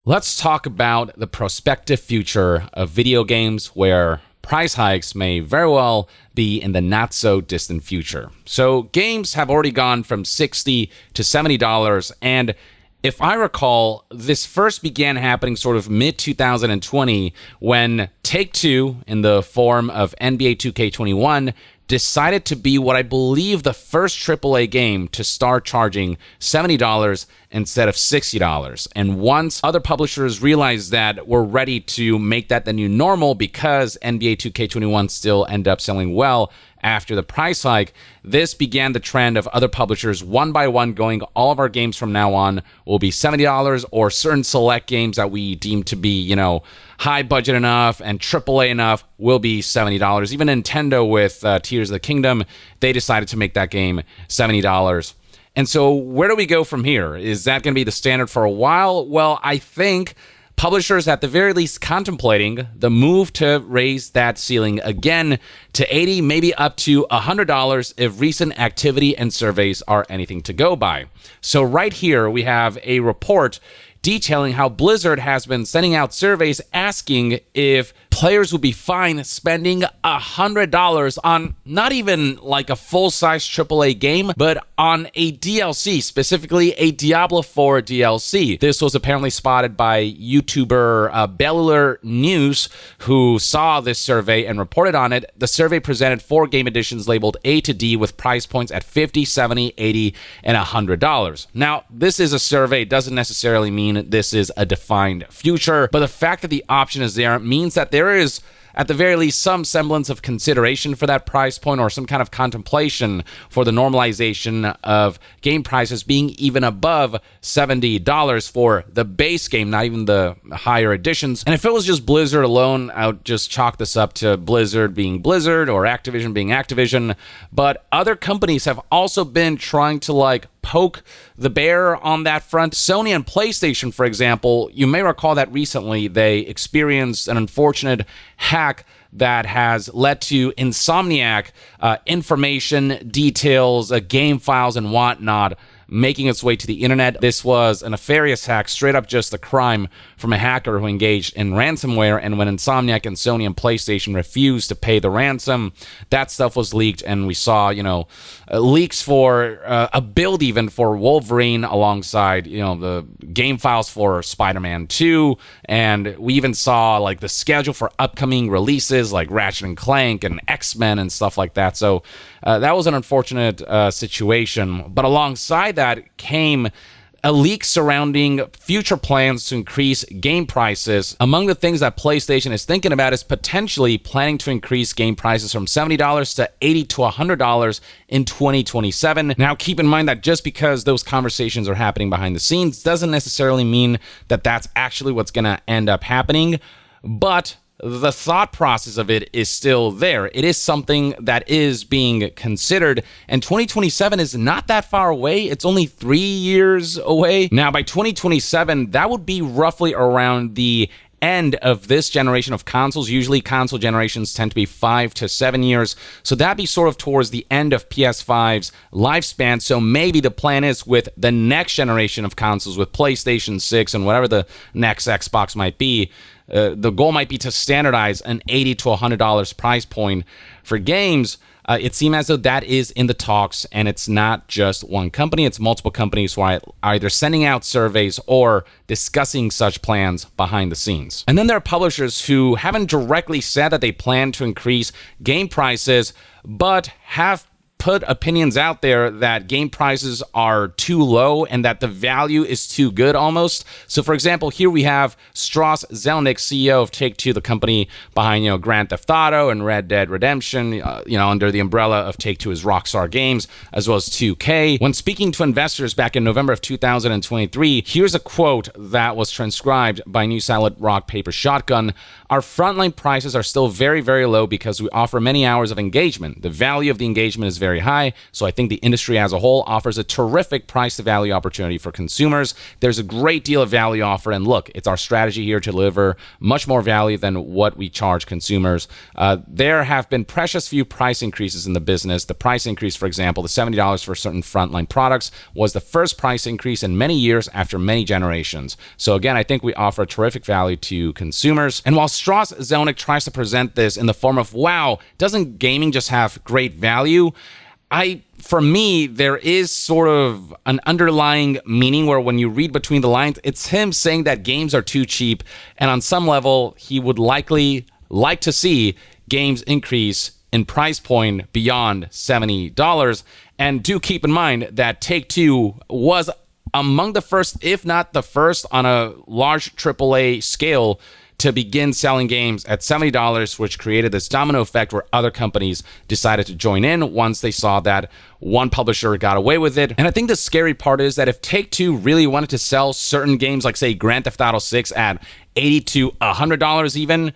Let's talk about the prospective future of video games where price hikes may very well be in the not so distant future. So games have already gone from $60 to $70, and if I recall, this first began happening sort of mid 2020 when Take-Two, in the form of NBA 2K21, decided to be what I believe the first AAA game to start charging $70 instead of $60. And once other publishers realized that we're ready to make that the new normal because NBA 2K21 still ended up selling well after the price hike, this began the trend of other publishers one by one going, all of our games from now on will be $70, or certain select games that we deem to be, high budget enough and AAA enough will be $70. Even Nintendo with Tears of the Kingdom, they decided to make that game $70. And so where do we go from here? Is that going to be the standard for a while? Well, I think publishers at the very least contemplating the move to raise that ceiling again to $80, maybe up to $100 if recent activity and surveys are anything to go by. So right here we have a report detailing how Blizzard has been sending out surveys asking if players would be fine spending $100 on not even like a full-size AAA game, but on a DLC, specifically a Diablo 4 DLC. This was apparently spotted by YouTuber Bellular News, who saw this survey and reported on it. The survey presented 4 game editions labeled A to D with price points at $50, $70, $80, and $100. Now, this is a survey. It doesn't necessarily mean this is a defined future, but the fact that the option is there means that there is, at the very least, some semblance of consideration for that price point, or some kind of contemplation for the normalization of game prices being even above $70 for the base game, not even the higher editions. And if it was just Blizzard alone, I would just chalk this up to Blizzard being Blizzard or Activision being Activision. But other companies have also been trying to poke the bear on that front. Sony and PlayStation, for example, you may recall that recently they experienced an unfortunate hack that has led to Insomniac information, details, game files, and whatnot making its way to the internet. This was a nefarious hack, straight up just a crime from a hacker who engaged in ransomware, and when Insomniac and Sony and PlayStation refused to pay the ransom, that stuff was leaked, and we saw, leaks for a build even for Wolverine alongside, the game files for Spider-Man 2, and we even saw the schedule for upcoming releases like Ratchet and Clank and X-Men and stuff like that. So that was an unfortunate situation, but alongside that came a leak surrounding future plans to increase game prices. Among the things that PlayStation is thinking about is potentially planning to increase game prices from $70 to $80 to $100 in 2027. Now, keep in mind that just because those conversations are happening behind the scenes doesn't necessarily mean that that's actually what's going to end up happening, but the thought process of it is still there. It is something that is being considered, and 2027 is not that far away. It's only 3 years away. Now, by 2027, that would be roughly around the end of this generation of consoles. Usually console generations tend to be 5 to 7 years, so that'd be sort of towards the end of PS5's lifespan. So maybe the plan is with the next generation of consoles, with PlayStation 6 and whatever the next Xbox might be, the goal might be to standardize an $80 to $100 price point for games. It seems as though that is in the talks, and it's not just one company, it's multiple companies who are either sending out surveys or discussing such plans behind the scenes. And then there are publishers who haven't directly said that they plan to increase game prices, but have put opinions out there that game prices are too low and that the value is too good almost. So for example, here we have Strauss Zelnick, CEO of Take-Two, the company behind, Grand Theft Auto and Red Dead Redemption, under the umbrella of Take-Two is Rockstar Games, as well as 2K. When speaking to investors back in November of 2023, here's a quote that was transcribed by news outlet Rock Paper Shotgun. Our frontline prices are still very, very low because we offer many hours of engagement. The value of the engagement is very very high. So I think the industry as a whole offers a terrific price to value opportunity for consumers. There's a great deal of value offer, and look, it's our strategy here to deliver much more value than what we charge consumers. There have been precious few price increases in the business. The price increase, for example, the $70 for certain frontline products was the first price increase in many years after many generations. So again, I think we offer a terrific value to consumers. And while Strauss Zelnick tries to present this in the form of, wow, doesn't gaming just have great value? For me, there is sort of an underlying meaning where when you read between the lines, it's him saying that games are too cheap. And on some level, he would likely like to see games increase in price point beyond $70. And do keep in mind that Take-Two was among the first, if not the first, on a large AAA scale to begin selling games at $70, which created this domino effect where other companies decided to join in once they saw that one publisher got away with it. And I think the scary part is that if Take-Two really wanted to sell certain games, like say Grand Theft Auto 6 at $80 to $100 even,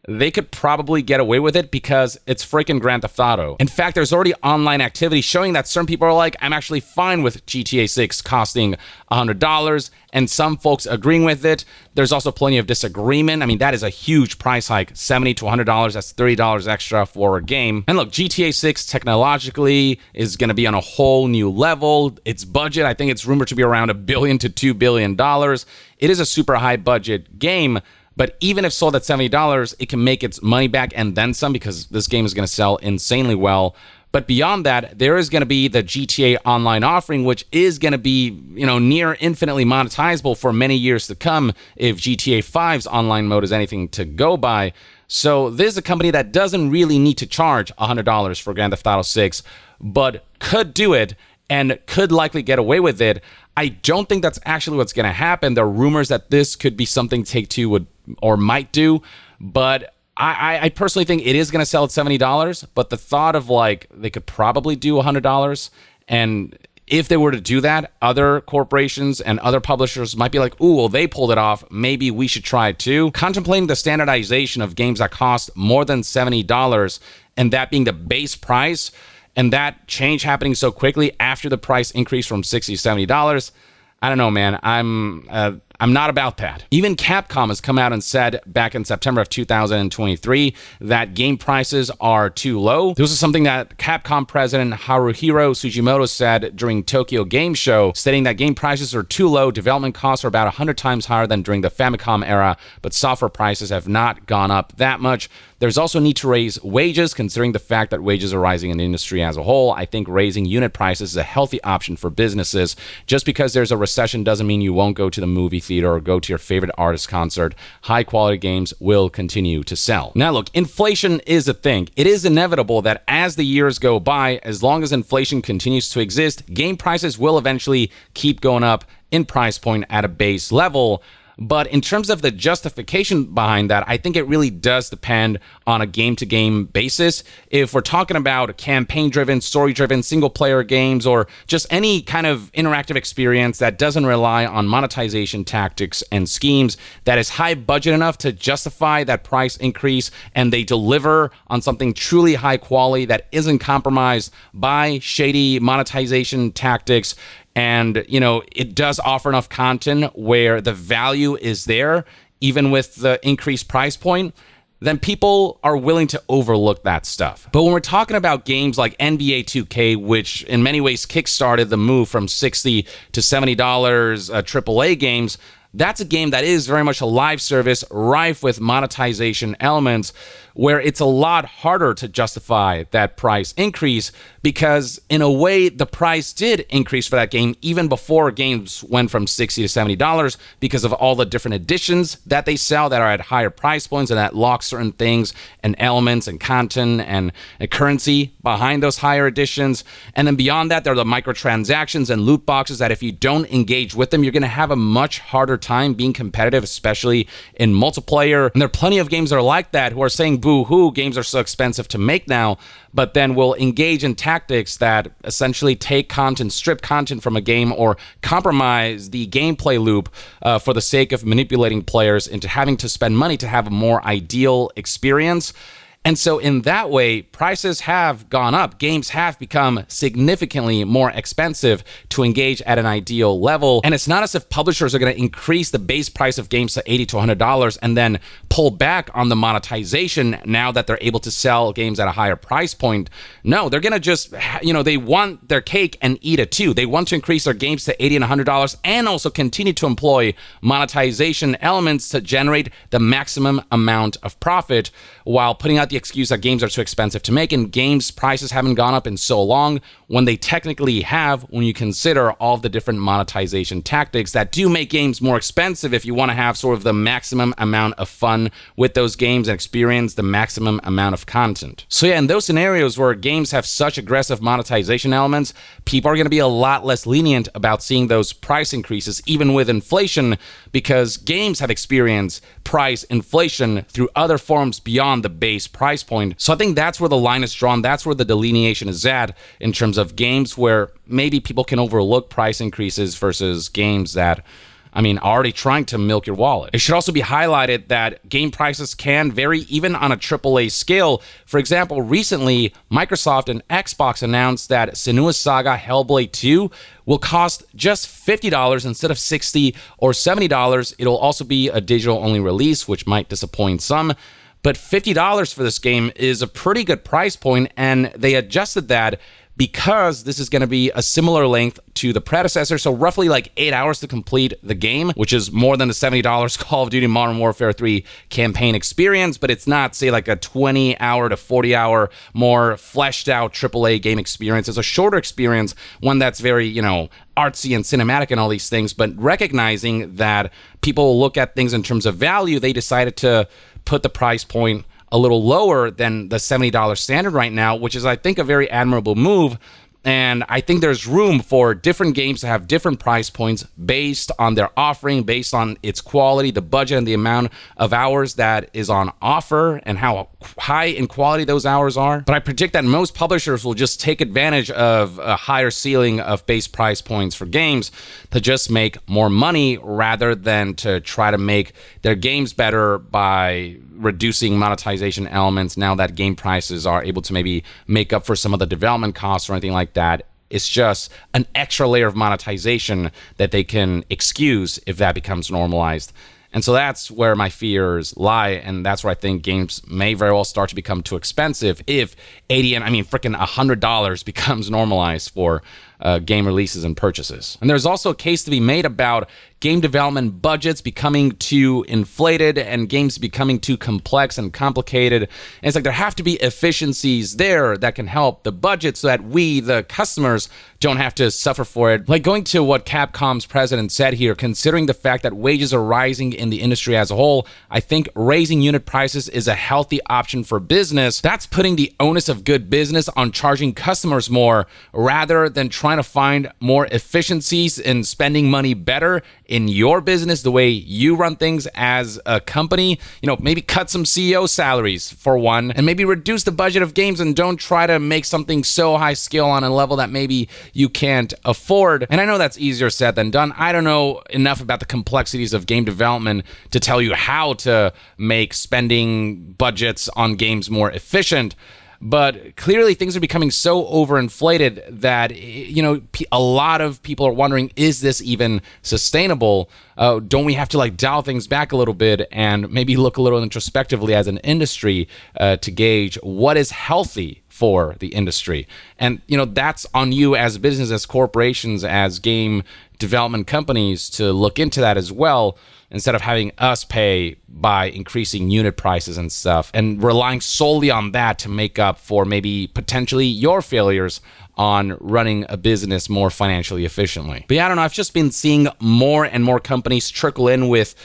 they could probably get away with it because it's freaking Grand Theft Auto. In fact, there's already online activity showing that some people are like, I'm actually fine with GTA 6 costing $100, and some folks agreeing with it. There's also plenty of disagreement. I mean, that is a huge price hike, $70 to $100. That's $30 extra for a game. And look, GTA 6 technologically is going to be on a whole new level. Its budget, I think it's rumored to be around $1 billion to $2 billion. It is a super high budget game. But even if sold at $70, it can make its money back and then some because this game is going to sell insanely well. But beyond that, there is going to be the GTA Online offering, which is going to be, near infinitely monetizable for many years to come if GTA 5's online mode is anything to go by. So this is a company that doesn't really need to charge $100 for Grand Theft Auto 6, but could do it and could likely get away with it. I don't think that's actually what's going to happen. There are rumors that this could be something Take-Two would or might do, but I personally think it is going to sell at $70. But the thought of they could probably do $100, and if they were to do that, other corporations and other publishers might be like, ooh, well, they pulled it off. Maybe we should try it too. Contemplating the standardization of games that cost more than $70 and that being the base price, and that change happening so quickly after the price increase from $60 to $70, I don't know, man. I'm not about that. Even Capcom has come out and said back in September of 2023 that game prices are too low. This is something that Capcom president Haruhiro Sugimoto said during Tokyo Game Show, stating that game prices are too low. Development costs are about 100 times higher than during the Famicom era, but software prices have not gone up that much. There's also a need to raise wages, considering the fact that wages are rising in the industry as a whole. I think raising unit prices is a healthy option for businesses. Just because there's a recession doesn't mean you won't go to the movie theater or go to your favorite artist concert. High quality games will continue to sell. Now look, inflation is a thing. It is inevitable that as the years go by, as long as inflation continues to exist, game prices will eventually keep going up in price point at a base level. But in terms of the justification behind that, I think it really does depend on a game-to-game basis. If we're talking about campaign-driven, story-driven, single-player games, or just any kind of interactive experience that doesn't rely on monetization tactics and schemes, that is high budget enough to justify that price increase, and they deliver on something truly high quality that isn't compromised by shady monetization tactics, and, it does offer enough content where the value is there, even with the increased price point, then people are willing to overlook that stuff. But when we're talking about games like NBA 2K, which in many ways kickstarted the move from $60 to $70 AAA games, that's a game that is very much a live service, rife with monetization elements, where it's a lot harder to justify that price increase because, in a way, the price did increase for that game even before games went from $60 to $70 because of all the different editions that they sell that are at higher price points and that lock certain things and elements and content and currency behind those higher editions. And then beyond that, there are the microtransactions and loot boxes that if you don't engage with them, you're going to have a much harder time being competitive, especially in multiplayer. And there are plenty of games that are like that who are saying, boo-hoo, games are so expensive to make now, but then will engage in tactics that essentially take content, strip content from a game, or compromise the gameplay loop for the sake of manipulating players into having to spend money to have a more ideal experience. And so in that way, prices have gone up. Games have become significantly more expensive to engage at an ideal level. And it's not as if publishers are going to increase the base price of games to $80 to $100 and then pull back on the monetization now that they're able to sell games at a higher price point. No, they're going to just, they want their cake and eat it too. They want to increase their games to $80 and $100 and also continue to employ monetization elements to generate the maximum amount of profit while putting out the excuse that games are too expensive to make, and games prices haven't gone up in so long, when they technically have, when you consider all of the different monetization tactics that do make games more expensive if you want to have sort of the maximum amount of fun with those games and experience the maximum amount of content. So yeah, in those scenarios where games have such aggressive monetization elements, people are going to be a lot less lenient about seeing those price increases, even with inflation, because games have experienced price inflation through other forms beyond the base price point. So I think that's where the line is drawn. That's where the delineation is at in terms of games where maybe people can overlook price increases versus games that are already trying to milk your wallet. It should also be highlighted that game prices can vary even on a AAA scale. For example, recently, Microsoft and Xbox announced that Senua's Saga Hellblade 2 will cost just $50 instead of $60 or $70. It'll also be a digital-only release, which might disappoint some. But $50 for this game is a pretty good price point, and they adjusted that because this is going to be a similar length to the predecessor, so roughly like 8 hours to complete the game, which is more than the $70 Call of Duty Modern Warfare 3 campaign experience, but it's not, say, like a 20-hour to 40-hour more fleshed out AAA game experience. It's a shorter experience, one that's very, artsy and cinematic and all these things, but recognizing that people look at things in terms of value, they decided to put the price point a little lower than the $70 standard right now, which is, I think, a very admirable move. And I think there's room for different games to have different price points based on their offering, based on its quality, the budget, and the amount of hours that is on offer and how high in quality those hours are. But I predict that most publishers will just take advantage of a higher ceiling of base price points for games to just make more money rather than to try to make their games better by reducing monetization elements now that game prices are able to maybe make up for some of the development costs or anything like that. It's just an extra layer of monetization that they can excuse if that becomes normalized. And so that's where my fears lie, and that's where I think games may very well start to become too expensive if freaking $100 becomes normalized for game releases and purchases. And there's also a case to be made about game development budgets becoming too inflated and games becoming too complex and complicated. And it's like there have to be efficiencies there that can help the budget so that we, the customers, don't have to suffer for it. Like going to what Capcom's president said here, considering the fact that wages are rising in the industry as a whole, I think raising unit prices is a healthy option for business. That's putting the onus of good business on charging customers more rather than trying to find more efficiencies in spending money better in your business, the way you run things as a company. Maybe cut some CEO salaries for one, and maybe reduce the budget of games and don't try to make something so high scale on a level that maybe you can't afford. And I know that's easier said than done. I don't know enough about the complexities of game development to tell you how to make spending budgets on games more efficient. But clearly things are becoming so overinflated that, a lot of people are wondering, is this even sustainable? Don't we have to dial things back a little bit and maybe look a little introspectively as an industry to gauge what is healthy for the industry? And, that's on you as business, as corporations, as game development companies to look into that as well, instead of having us pay by increasing unit prices and stuff and relying solely on that to make up for maybe potentially your failures on running a business more financially efficiently. But yeah, I don't know. I've just been seeing more and more companies trickle in with,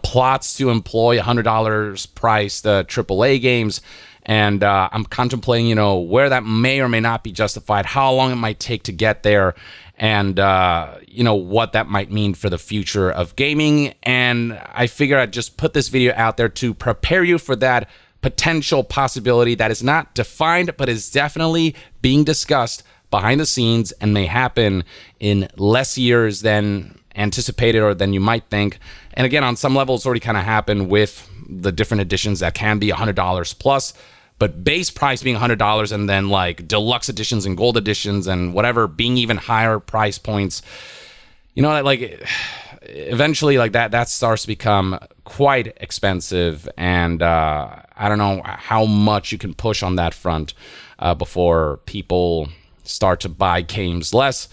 plots to employ $100 priced AAA games. And I'm contemplating, where that may or may not be justified, how long it might take to get there, and, what that might mean for the future of gaming. And I figure I'd just put this video out there to prepare you for that potential possibility that is not defined, but is definitely being discussed behind the scenes and may happen in less years than anticipated or than you might think. And again, on some level, it's already kind of happened with the different editions that can be $100 plus. But base price being $100 and then like deluxe editions and gold editions and whatever being even higher price points, like eventually like that starts to become quite expensive. And I don't know how much you can push on that front before people start to buy games less.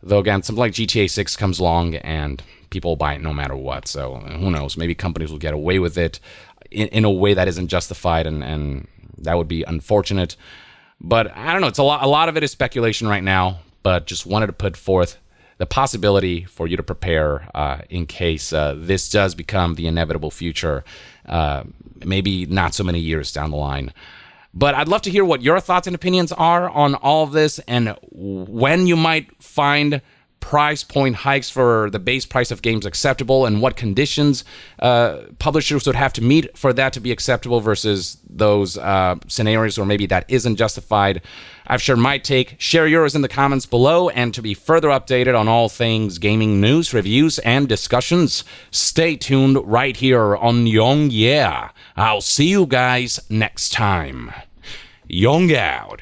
Though again, something like GTA 6 comes along and people buy it no matter what. So who knows? Maybe companies will get away with it in a way that isn't justified, and that would be unfortunate. But I don't know. It's a lot of it is speculation right now, but just wanted to put forth the possibility for you to prepare in case this does become the inevitable future, maybe not so many years down the line. But I'd love to hear what your thoughts and opinions are on all of this, and when you might find price point hikes for the base price of games acceptable, and what conditions publishers would have to meet for that to be acceptable versus those scenarios where maybe that isn't justified. I've shared my take. Share yours in the comments below, and to be further updated on all things gaming news, reviews, and discussions, stay tuned right here on Young Yeah. I'll see you guys next time. Young out.